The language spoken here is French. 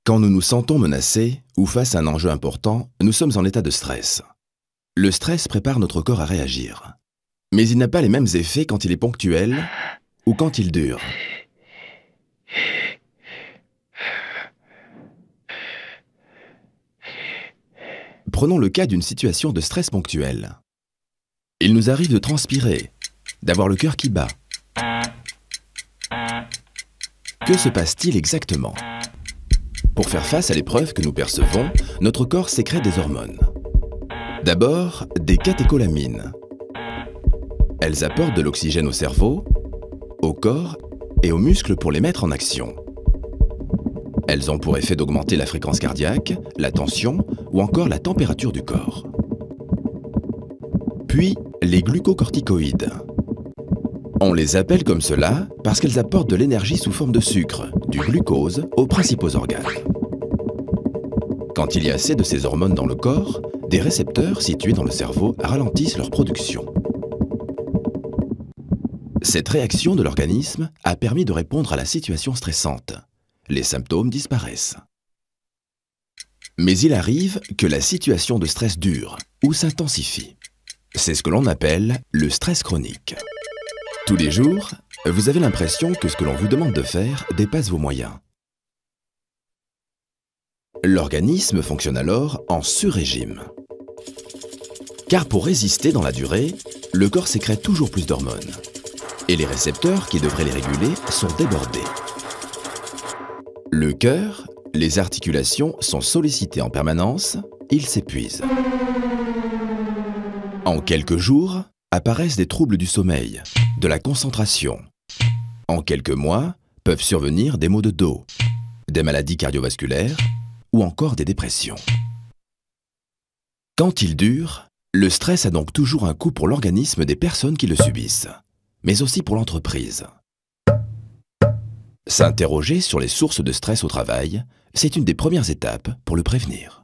Quand nous nous sentons menacés ou face à un enjeu important, nous sommes en état de stress. Le stress prépare notre corps à réagir. Mais il n'a pas les mêmes effets quand il est ponctuel ou quand il dure. Prenons le cas d'une situation de stress ponctuel. Il nous arrive de transpirer, d'avoir le cœur qui bat. Que se passe-t-il exactement ? Pour faire face à l'épreuve que nous percevons, notre corps sécrète des hormones. D'abord, des catécholamines. Elles apportent de l'oxygène au cerveau, au corps et aux muscles pour les mettre en action. Elles ont pour effet d'augmenter la fréquence cardiaque, la tension ou encore la température du corps. Puis, les glucocorticoïdes. On les appelle comme cela parce qu'elles apportent de l'énergie sous forme de sucre, du glucose, aux principaux organes. Quand il y a assez de ces hormones dans le corps, des récepteurs situés dans le cerveau ralentissent leur production. Cette réaction de l'organisme a permis de répondre à la situation stressante. Les symptômes disparaissent. Mais il arrive que la situation de stress dure ou s'intensifie. C'est ce que l'on appelle le stress chronique. Tous les jours, vous avez l'impression que ce que l'on vous demande de faire dépasse vos moyens. L'organisme fonctionne alors en sur-régime. Car pour résister dans la durée, le corps sécrète toujours plus d'hormones. Et les récepteurs qui devraient les réguler sont débordés. Le cœur, les articulations sont sollicitées en permanence, ils s'épuisent. En quelques jours, apparaissent des troubles du sommeil, de la concentration. En quelques mois, peuvent survenir des maux de dos, des maladies cardiovasculaires ou encore des dépressions. Quand il dure, le stress a donc toujours un coût pour l'organisme des personnes qui le subissent, mais aussi pour l'entreprise. S'interroger sur les sources de stress au travail, c'est une des premières étapes pour le prévenir.